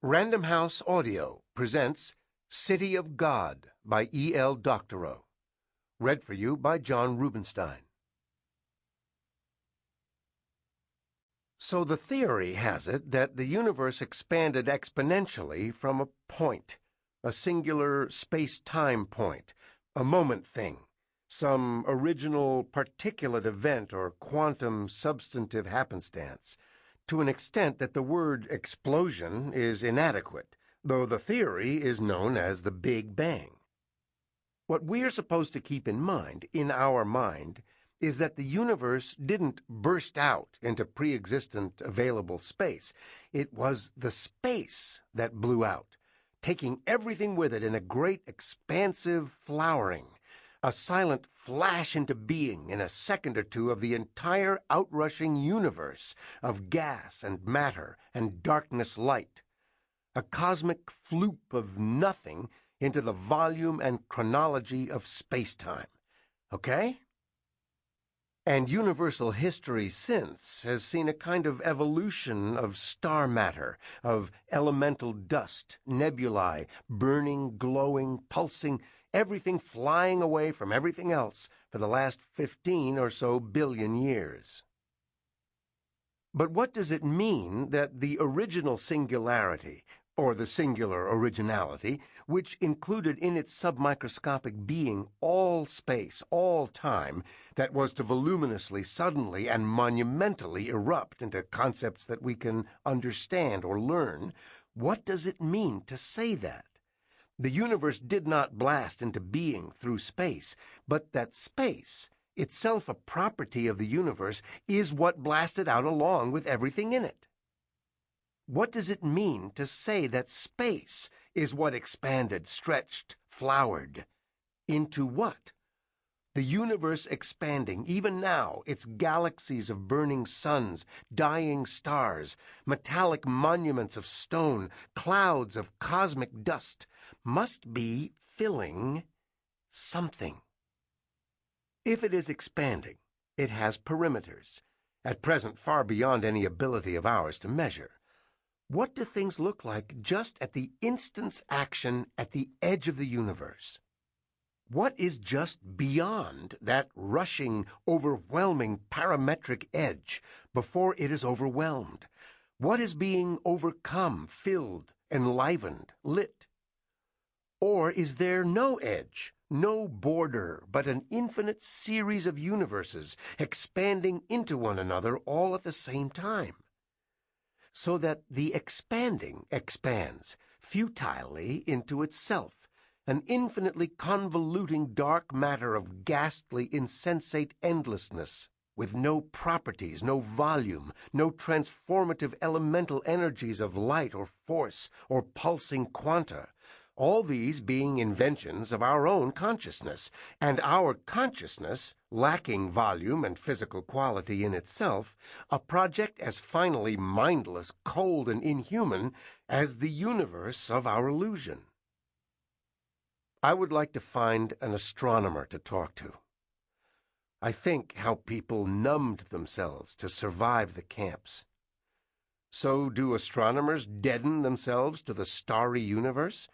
Random House Audio presents City of God by E.L. Doctorow. Read for you by John Rubinstein. So the theory has it that the universe expanded exponentially from a point, a singular space-time point, a moment thing, some original particulate event or quantum substantive happenstance, to an extent that the word explosion is inadequate, though the theory is known as the Big Bang. What we're supposed to keep in mind, in our mind, is that the universe didn't burst out into pre-existent available space. It was the space that blew out, taking everything with it in a great expansive flowering, a silent flash into being in a second or two of the entire outrushing universe of gas and matter and darkness light, a cosmic floop of nothing into the volume and chronology of space-time. Okay? And universal history since has seen a kind of evolution of star matter, of elemental dust, nebulae, burning, glowing, pulsing, everything flying away from everything else for the last 15 or so billion years. But what does it mean that the original singularity, or the singular originality, which included in its submicroscopic being all space, all time, that was to voluminously, suddenly, and monumentally erupt into concepts that we can understand or learn, what does it mean to say that? The universe did not blast into being through space, but that space, itself a property of the universe, is what blasted out along with everything in it. What does it mean to say that space is what expanded, stretched, flowered? Into what? The universe expanding, even now, its galaxies of burning suns, dying stars, metallic monuments of stone, clouds of cosmic dust, must be filling something. If it is expanding, it has perimeters, at present far beyond any ability of ours to measure. What do things look like just at the instant's action at the edge of the universe? What is just beyond that rushing, overwhelming parametric edge before it is overwhelmed? What is being overcome, filled, enlivened, lit? Or is there no edge, no border, but an infinite series of universes expanding into one another all at the same time? So that the expanding expands futilely into itself, an infinitely convoluting dark matter of ghastly, insensate endlessness, with no properties, no volume, no transformative elemental energies of light or force or pulsing quanta, all these being inventions of our own consciousness, and our consciousness, lacking volume and physical quality in itself, a project as finally mindless, cold, and inhuman as the universe of our illusion. I would like to find an astronomer to talk to. I think how people numbed themselves to survive the camps. So do astronomers deaden themselves to the starry universe?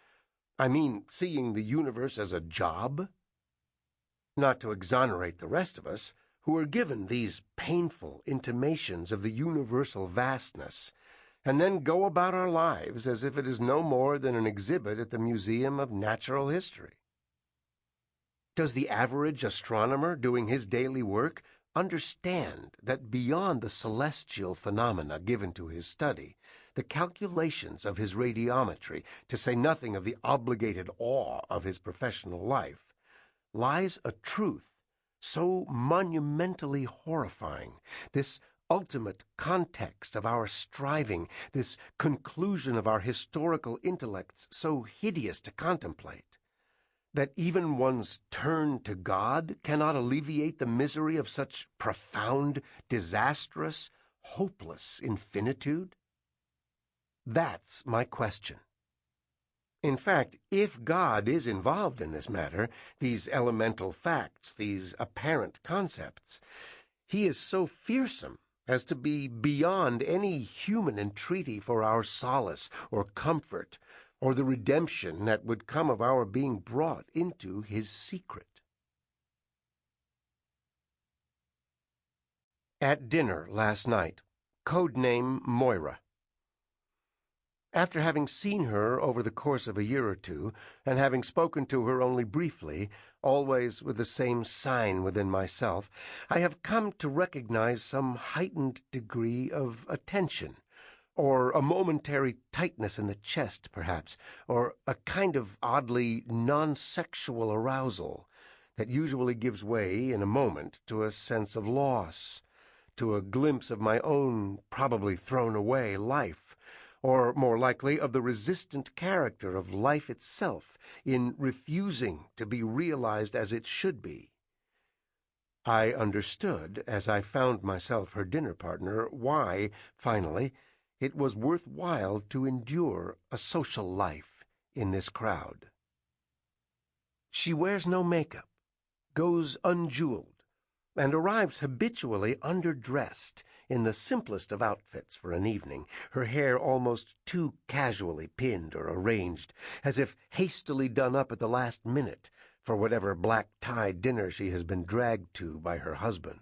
I mean, seeing the universe as a job? Not to exonerate the rest of us, who are given these painful intimations of the universal vastness, and then go about our lives as if it is no more than an exhibit at the Museum of Natural History. Does the average astronomer doing his daily work understand that beyond the celestial phenomena given to his study, the calculations of his radiometry, to say nothing of the obligated awe of his professional life, lies a truth so monumentally horrifying, this ultimate context of our striving, this conclusion of our historical intellects so hideous to contemplate, that even one's turn to God cannot alleviate the misery of such profound, disastrous, hopeless infinitude? That's my question. In fact, if God is involved in this matter, these elemental facts, these apparent concepts, he is so fearsome, as to be beyond any human entreaty for our solace or comfort, or the redemption that would come of our being brought into his secret. At dinner last night, code name Moira. After having seen her over the course of a year or two, and having spoken to her only briefly, always with the same sign within myself, I have come to recognize some heightened degree of attention, or a momentary tightness in the chest, perhaps, or a kind of oddly non-sexual arousal that usually gives way in a moment to a sense of loss, to a glimpse of my own probably thrown-away life, or more likely of the resistant character of life itself in refusing to be realized as it should be. I understood, as I found myself her dinner partner, why, finally, it was worth while to endure a social life in this crowd. She wears no makeup, goes unjeweled, and arrives habitually underdressed in the simplest of outfits for an evening, her hair almost too casually pinned or arranged, as if hastily done up at the last minute for whatever black-tie dinner she has been dragged to by her husband.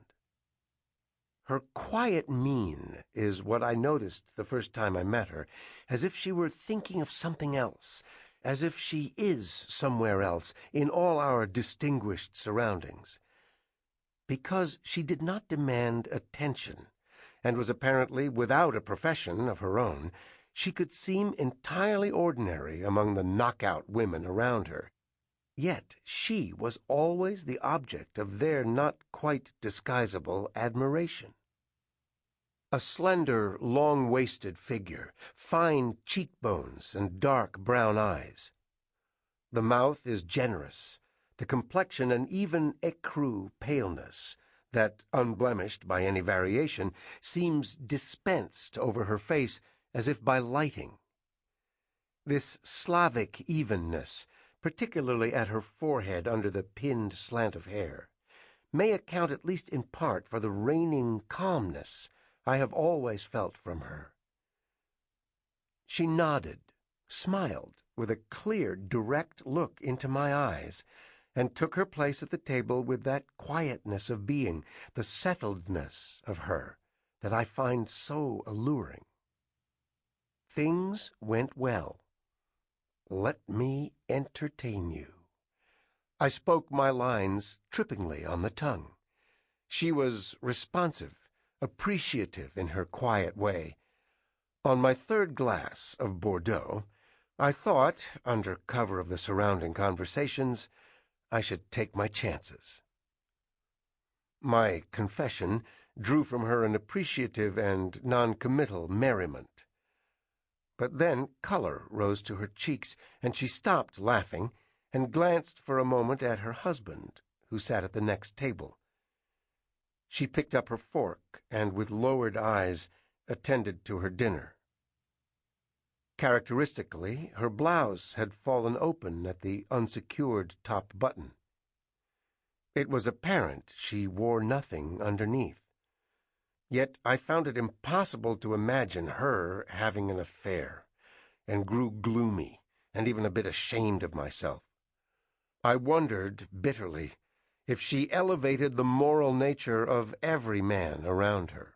Her quiet mien is what I noticed the first time I met her, as if she were thinking of something else, as if she is somewhere else in all our distinguished surroundings. Because she did not demand attention, and was apparently without a profession of her own, she could seem entirely ordinary among the knockout women around her. Yet she was always the object of their not quite disguisable admiration. A slender, long-waisted figure, fine cheekbones and dark brown eyes. The mouth is generous, the complexion an even écru paleness that, unblemished by any variation, seems dispensed over her face as if by lighting. This Slavic evenness, particularly at her forehead under the pinned slant of hair, may account at least in part for the reigning calmness I have always felt from her. She nodded, smiled with a clear, direct look into my eyes, and took her place at the table with that quietness of being, the settledness of her, that I find so alluring. Things went well. Let me entertain you. I spoke my lines trippingly on the tongue. She was responsive, appreciative in her quiet way. On my third glass of Bordeaux, I thought, under cover of the surrounding conversations, I should take my chances. My confession drew from her an appreciative and non-committal merriment. But then color rose to her cheeks, and she stopped laughing and glanced for a moment at her husband, who sat at the next table. She picked up her fork and, with lowered eyes, attended to her dinner. Characteristically, her blouse had fallen open at the unsecured top button. It was apparent she wore nothing underneath. Yet I found it impossible to imagine her having an affair, and grew gloomy and even a bit ashamed of myself. I wondered bitterly if she elevated the moral nature of every man around her.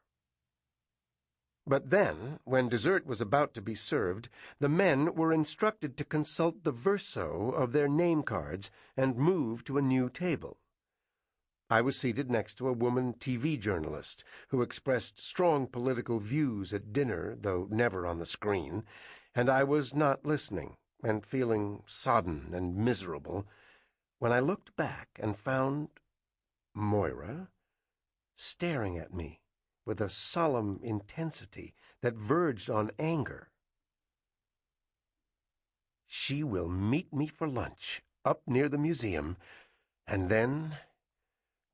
But then, when dessert was about to be served, the men were instructed to consult the verso of their name cards and move to a new table. I was seated next to a woman TV journalist who expressed strong political views at dinner, though never on the screen, and I was not listening, and feeling sodden and miserable, when I looked back and found Moira staring at me with a solemn intensity that verged on anger. She will meet me for lunch up near the museum, and then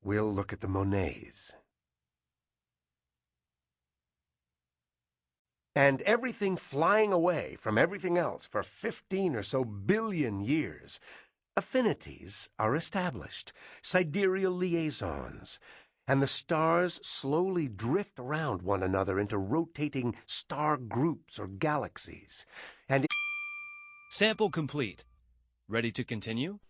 we'll look at the Monets. And everything flying away from everything else for 15 or so billion years, affinities are established, sidereal liaisons, and the stars slowly drift around one another into rotating star groups or galaxies. And Sample complete. Ready to continue?